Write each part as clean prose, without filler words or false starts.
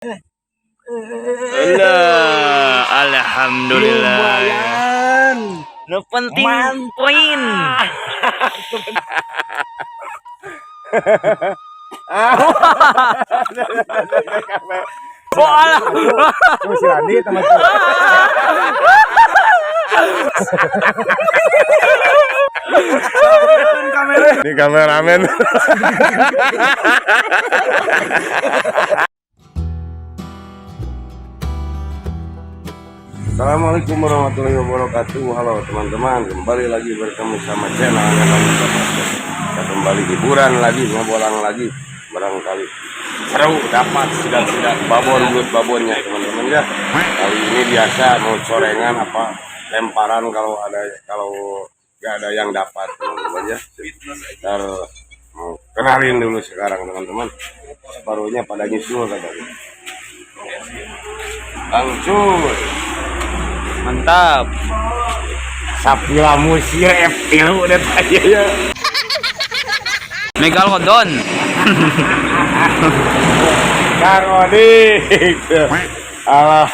Alah, alhamdulillah. Lumayan. No penting poin. Bola. Si Randi teman-teman. Ini kameramen. Assalamualaikum warahmatullahi wabarakatuh. Halo teman-teman, kembali lagi bertemu sama channel kita kembali hiburan lagi, ngebolang lagi, barangkali seru dapat sidak-sidak babonnya teman-teman ya. Kali ini biasa mau corengan apa lemparan kalau nggak ada yang dapat teman-teman ya. Ntar mau kenalin dulu sekarang teman-teman, separuhnya pada nyusul katanya. Langsung Mantap. Sapila musir F3 udah tanya ya. Megalodon. Karodi. Allah.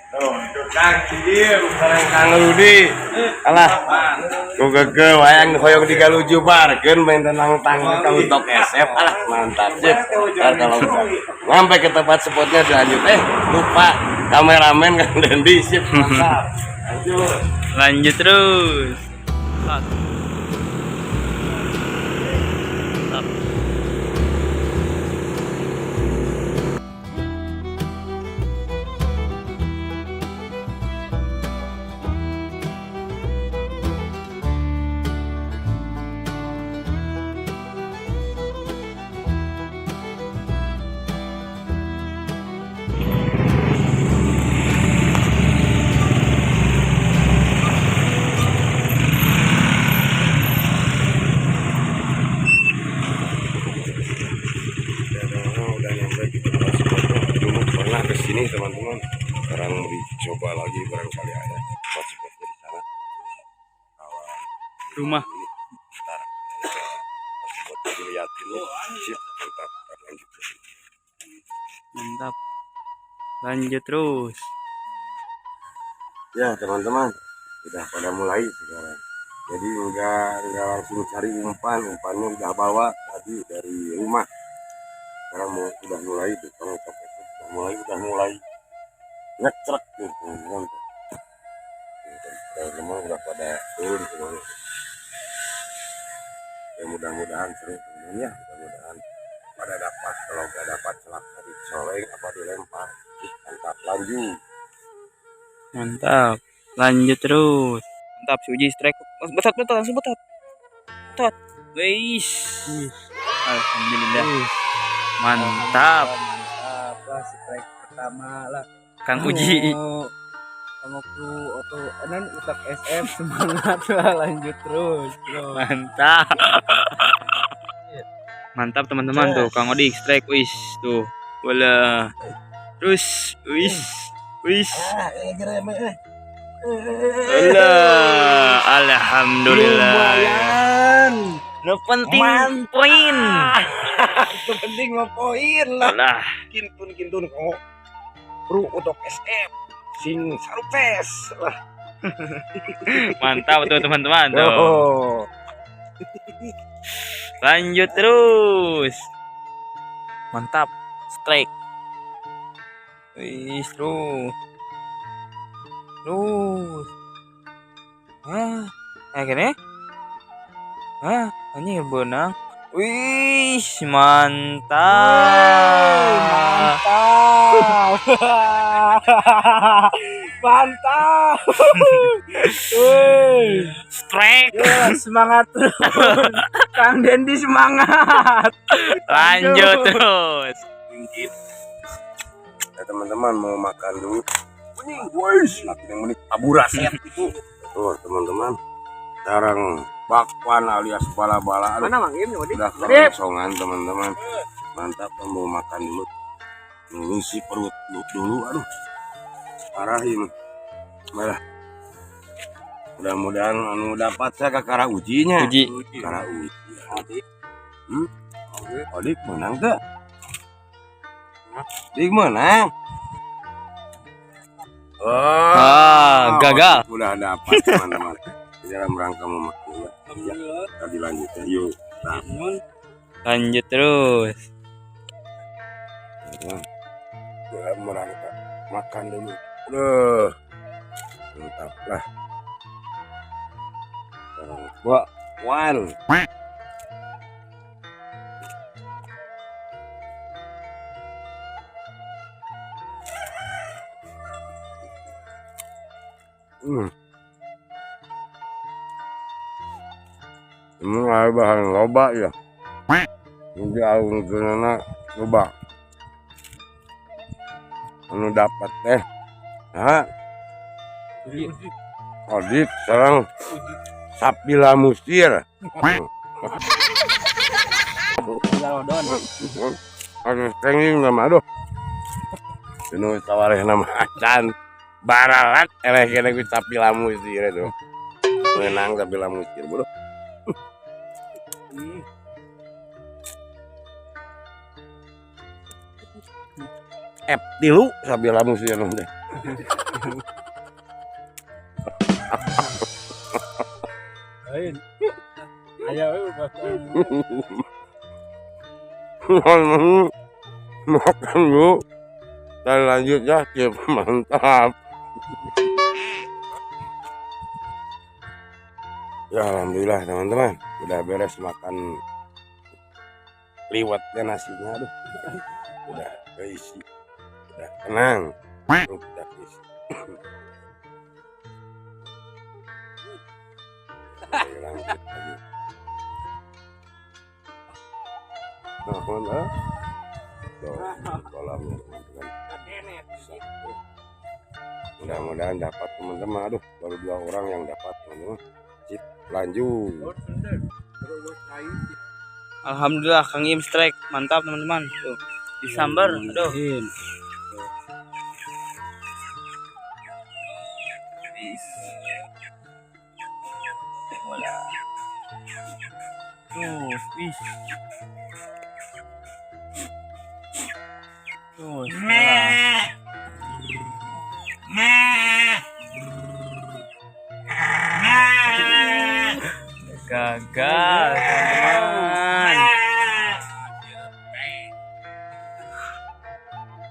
Tuh, Kang Cidir, bareng Kang Rudi. Alah. Gugege wayang hoyong digaluju barkeun main tenang tangga ka utok SF. Alah, mantap sih. Kalau sampai ke tempat spotnya dilanjut. Lupa kameramen Kang Dendi sip mantap. Lanjut terus. Udah nyampe di tempat spotnya. Dulu pernah kesini teman-teman. Sekarang mau dicoba lagi barangkali ada tempat spotnya di sana. Rumah. Ntar spotnya dilihatin ya. Sip, mantap. Lanjut. Mantap. Lanjut terus. Ya teman-teman, udah pada mulai sekarang. Jadi enggak langsung cari umpannya udah bawa tadi dari rumah. Sekarang udah mulai tuh, kalau udah mulai ngecrek tuh teman-teman. Teman-teman udah pada turun semuanya. Ya mudah-mudahan seru teman-teman ya, mudah-mudahan pada dapat. Kalau nggak dapat celaka dicoleng apa dilempar. Mantap, lanjut. Mantap. Lanjut terus. Mantap, si Uji strike. Betot langsung betot. Betot. Weish. Alhamdulillah. Mantap. Mantap lah strike pertama lah. Kang Uji. Sama kru auto utak SF semangat lah, lanjut terus bro. Mantap. Mantap teman-teman tuh Kang Odi strike wish tuh. Bola. Terus wish. Alah, alhamdulillah. Lumayan. No penting poin. Itu penting mah poin lah. Alah, Kintun kok. Bro untuk SF sing sarupes lah. mantap tuh teman-teman tuh. Oh. Lanjut terus. Mantap. Strike. Wih, terus. Akhirnya. Ini benang. Wih, mantap. Mantap. Strike. Semangat terus. Kang Dendi semangat. Lanjut terus. Ya teman-teman mau makan dulu. Makin yang menik aburaset itu. Tuh teman-teman. Sekarang bakwan alias bala-bala. Mana Mang Im? Udah kosongan teman-teman. Mantap, mau makan dulu. Ngisi perut dulu. Aduh. Parahin. Malah. Mudah-mudahan dapat saya ke Kara Ujinya. Uji. Kara Uji. Adik menang gak? Dik menang. Oh, gagal. Udah dapat teman-teman. Dalam rangka memakai ya. Tadi lanjut ya. Yuk. Nah, Lanjut terus. dalam rangka makan dulu. Aduh. Mantap lah. Wah, one. Ini ada bahan loba ya. Ini aung kenana loba. Anu dapat teh. Nah, audit sekarang Sapila Musir. Ada tenging nama aduh. Ini tawareh nama acan. Baralat eleh kena ku Sapila Musir itu. Menang Sapila Musir, bro. Tilu Sapila Musir teh. Makan dulu. Dan lanjut ya, Cip. Mantap. Ya alhamdulillah teman-teman, udah beres makan liwatnya nasinya, aduh. Udah keisi. Udah tenang. Udah keisi. Lanjut lagi. Nah, mana? Kolamnya teman-teman. Mudah-mudahan dapat teman-teman. Aduh, baru 2 orang yang dapat teman-teman. Sip, lanjut. Alhamdulillah Kang Im strike. Mantap teman-teman. Tuh, disambar. Aduh. Gagal teman-teman.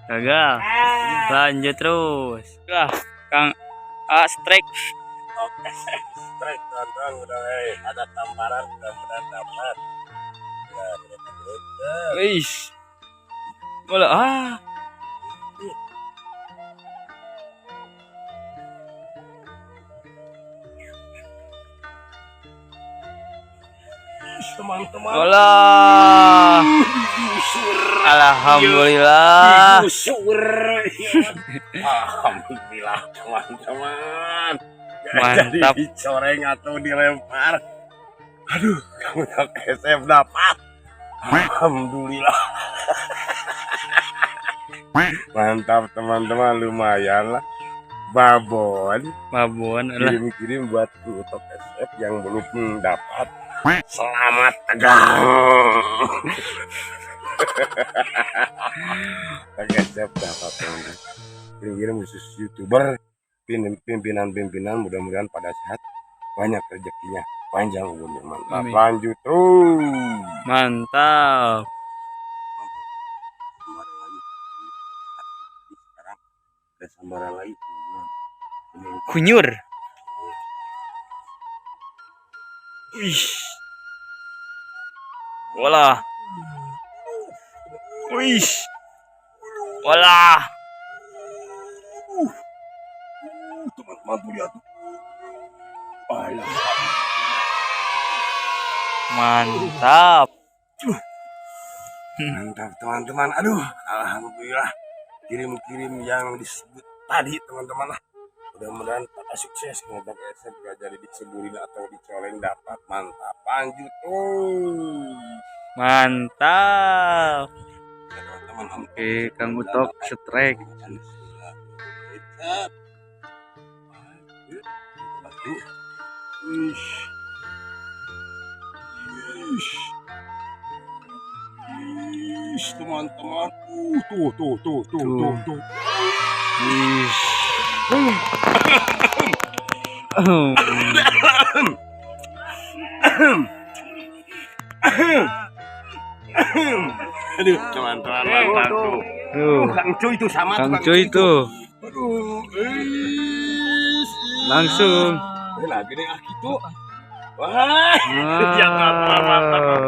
Gagal. Lanjut terus. Lah, Kang strike. Oke, strike teman-teman, udah ada tamparan, mudah-mudahan dapat. Ya, Wih. Bola teman-teman. bola. Alhamdulillah. Alhamdulillah teman-teman. Mantap. Jadi dicoreng atau dilempar. Aduh, kamu tak SF dapat. Alhamdulillah. Mantap teman-teman, lumayan lah. Babon lah. kirim buat untuk SF yang belum dapat. Selamat tegang. SF dapat teman-teman. Kirim khusus YouTuber, pimpinan mudah-mudahan pada sehat, banyak rezekinya, panjang umurnya. Mantap. Amin. Lanjut terus. Mantap. Sekarang ada sambaran lagi teman-teman. Kunyur. Wih. Bola. Wih. Bola. Teman-teman tuh lihat tuh. Alah. Mantap. Mantap teman-teman. Aduh, alhamdulillah. Kirim-kirim yang disebut tadi teman-teman lah. Mudah-mudahan pada sukses ngedak SF gak jadi diseburin atau dicoleng dapat. Mantap. Lanjut terus. Mantap. Ya, teman-teman. Oke, Kang Utok strike. Wih, teman-teman. Tuh. Wih. Aduh, teman-teman, mantap tuh. Tuh, Kang Cuy itu sama Kang tukang Cuy tuh Aduh, langsung. Nah, gini gitu. Wah, yang mantap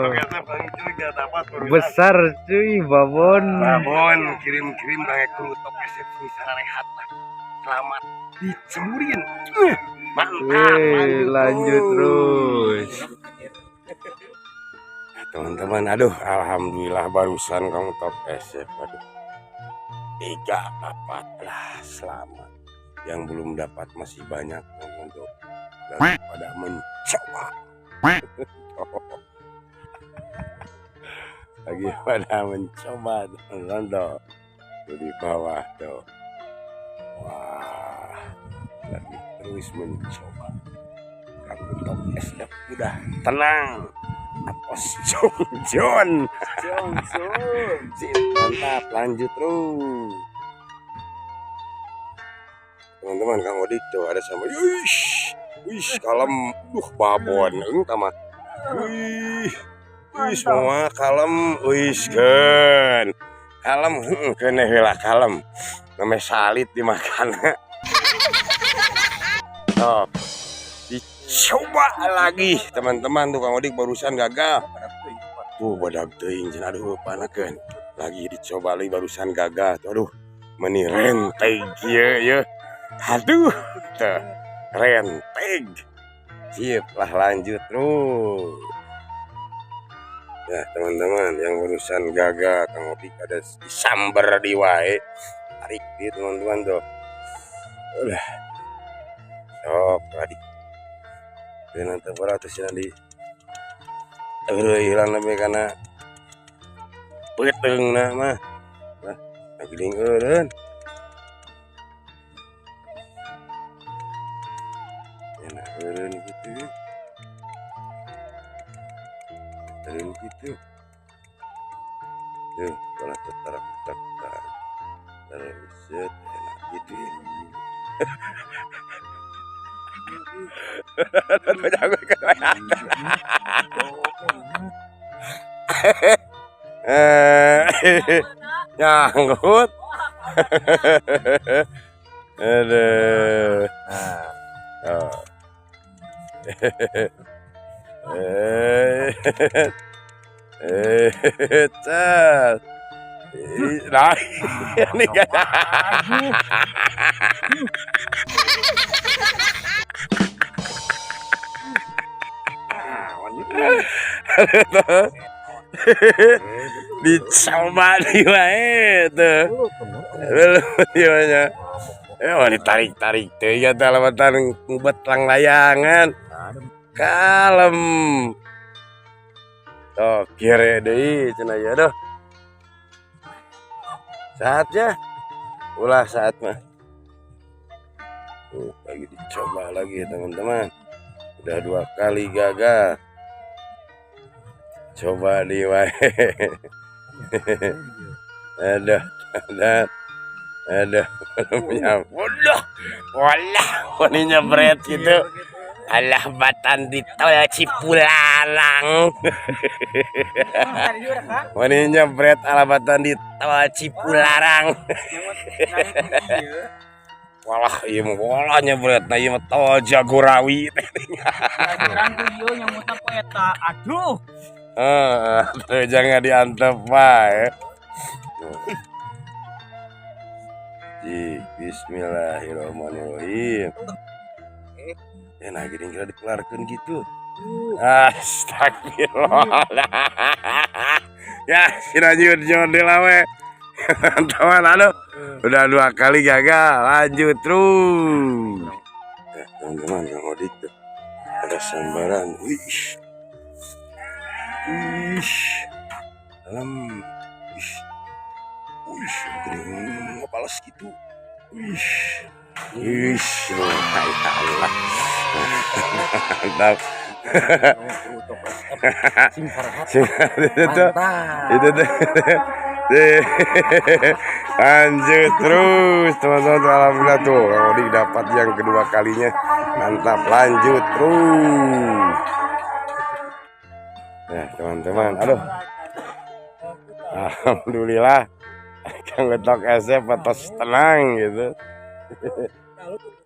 ternyata Kang Cuy gak dapat Besar cuy, babon. Babon kirim-kirim kayak kerutok resepsi sana rehat lah. Selamat diceburin. Mantap. Wih, lanjut terus. Teman-teman, aduh, alhamdulillah barusan kamu top SF, aduh. 3 dapat lah, selamat. Yang belum dapat masih banyak untuk daripada mencoba. Lagi pada mencoba teman-teman tuh. Tuh di bawah tuh. Wah, lagi terus mencoba. Kamu top SF udah tenang. Apos John. Mantap, lanjut terus. Teman-teman, Kang Odik tuh ada sama. Wih, kalem. Babon tamat. Wih, semua kalem. Wih, kan. Kalem, kene heula kalem. Namanya salit dimakan. Oh. Dicoba lagi teman-teman tuh Kang Odik barusan gagal tuh badak teuing cenah aduh panakeun lagi dicoba lagi barusan gagal tuh aduh meni renteg kieu ya aduh tuh renteg sip lah lanjut terus ya teman-teman yang barusan gagal Kang Odik ada disambar di wae tarik di teman-teman tuh udah sok tadi nanti beratus di hilang lebih karena peteng nah mah lagi lingkuran enak keren gitu tuh kalau tertarik terus enak gitu ya nyangkut aduh nah ini kan dicoba di wae tuh belum gimana mau ditarik tuh ya dalamatan ngubet lang layangan kalem tuh kira deh cenah ya doh saatnya ulah saat mah lagi dicoba lagi teman-teman udah 2 kali gagal coba di wae aduh punya bodoh waninya berat gitu alah batan di tol Cipularang waninya berat alah batan di tol Cipularang walah iya mah walahnya berat nah iya mah tol Jagorawi Aduh. Jangan diantep pak Bismillahirrahmanirrahim nah gini kira dikelarkan gitu astagfirullah ya sinanyut jodel awe teman aduh udah 2 kali gagal lanjut terus ya, teman-teman Kang Odik tuh ada sambaran dalam gede balas gitu Ish, hai Allah. Mantap. Itu tuh. Lanjut terus teman-teman, alhamdulillah tuh Kang Odi dapat yang kedua kalinya, mantap, lanjut terus ya teman-teman. Aduh, alhamdulillah Kang Getok SF atas tenang gitu.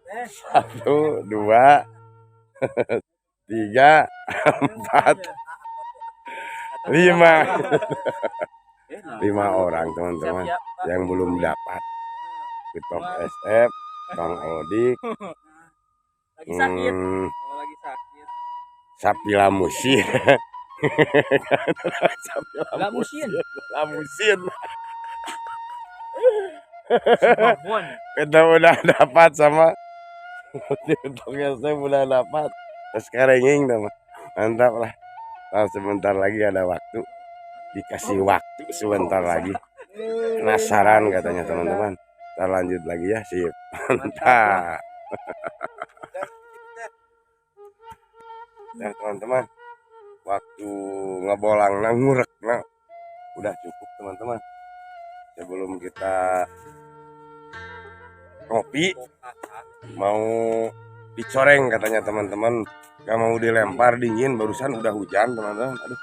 1, 2, 3, 4, 5 orang teman-teman yang belum dapat Getok SF, Kang Odik, Lagi sakit. Lagi sakit. Sapi Lamusin. Lamusin. Lamusin. Babon. Kita udah dapat sama Getok SF udah dapat. Terus sekarang mantap lah. Nah, sebentar lagi ada waktu. Dikasih waktu sebentar lagi. Penasaran katanya teman-teman. Kita lanjut lagi ya, sip. Mantap. Ya teman-teman, waktu ngebolang ngurek udah cukup teman-teman. Sebelum kita ngopi, mau dicoreng katanya teman-teman. Gak mau dilempar, dingin, barusan udah hujan teman-teman. Aduh,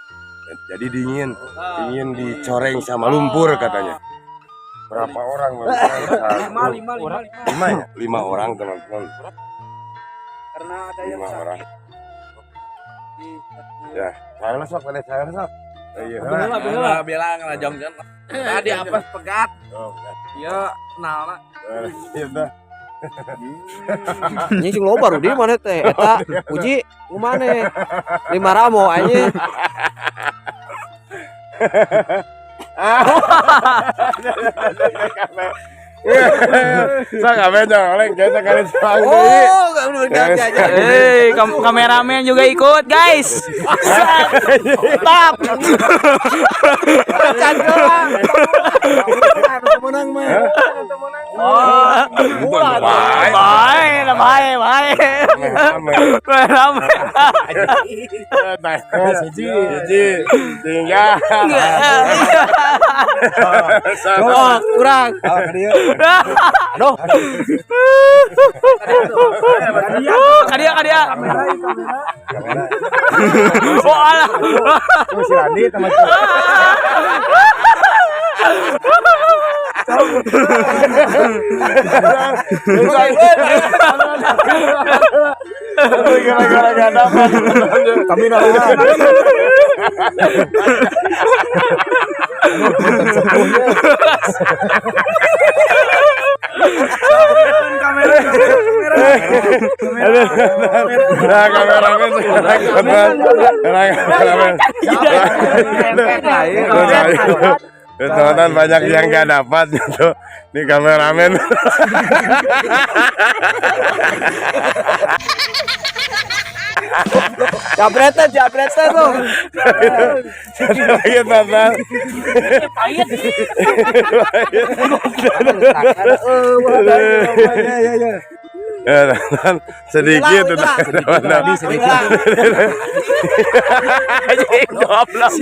jadi dingin dicoreng sama lumpur katanya. Berapa orang? Lima orang teman-teman. Karena ada yang 5 orang. Ya, saya sok, ada saya sok. Iya, bilang ngajongkeun. Tadi apa pegat? Oh, Iya, kenal. ya. Ini sing lo baru di mana teh? Eta uji lu mana? 5 ramo anjing. Saya nggak beda, oleh kita kali sang. Oh, enggak bener aja. Kameramen juga ikut, guys. Stop. Menang mah. Kurang. Aduh. Kadia. Oh alah. Si Randi sama Gara-gara gak dapat. kami nalar. Teman-teman banyak yang gak dapat gitu. Ini kameramen. Jabretan tuh. Lagi teman. Ya, teman, sedikit udah sedikit. Goblok.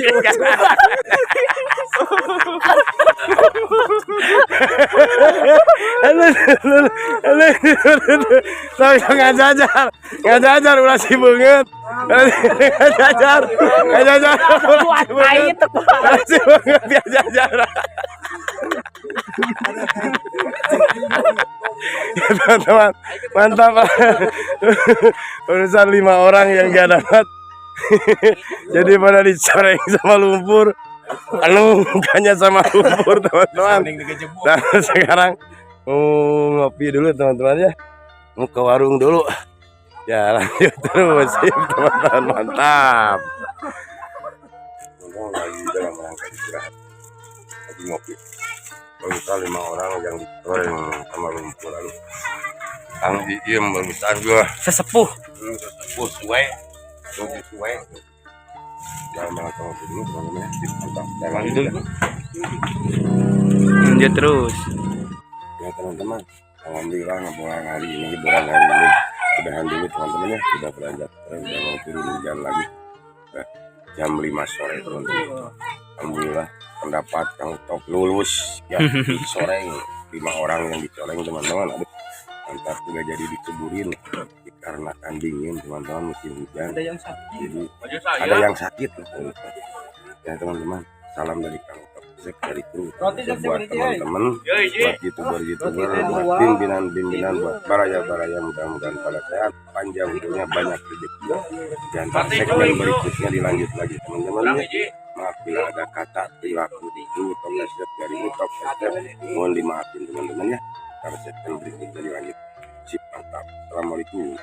Nggak jajar ulah si banget. Nggak jajar si banget dia jajar. Ya, teman-teman, mantap. Urusan 5 orang yang gak dapat. Jadi pada dicoreng sama lumpur. Mukanya sama lumpur teman-teman. Nah, sekarang mau ngopi dulu teman-teman ya. Mau ke warung dulu. Ya lanjut terus teman-teman, mantap. Lagi dalam rangka istirahat. Lagi ngopi. Barusan 5 orang yang dicoreng sama lumpur. Lalu Kang diem barusan gua Sesepuh. suwe. Jangan banget sama dulu teman-teman. Mantap. Jangan Lanjut terus. ya teman-teman, Alhamdulillah pulang hari ini, liburan hari ini udahan dulu teman-teman ya, sudah beranjak udah mau turun hujan lagi. Udah jam 5 sore teman-teman. Alhamdulillah pendapat yang top lulus ya di sore 5 orang yang dicoleng teman-teman. Aduh, mantap udah jadi dikuburin karena kan dingin teman-teman musim hujan. Ada yang sakit. Jadi ada yang sakit ya teman-teman. Salam dari Kang Top dari kru buat teman-teman, buat youtuber buat pimpinan buat baraya mudah-mudahan pada sehat panjang umurnya banyak rezeki dan segmen berikutnya dilanjut lagi teman-teman ya. Maaf bila ada kata perilaku itu Top dari Top mohon dimaafin teman-teman ya. Karena segmen berikutnya dilanjut. Sip, mantap. Assalamualaikum.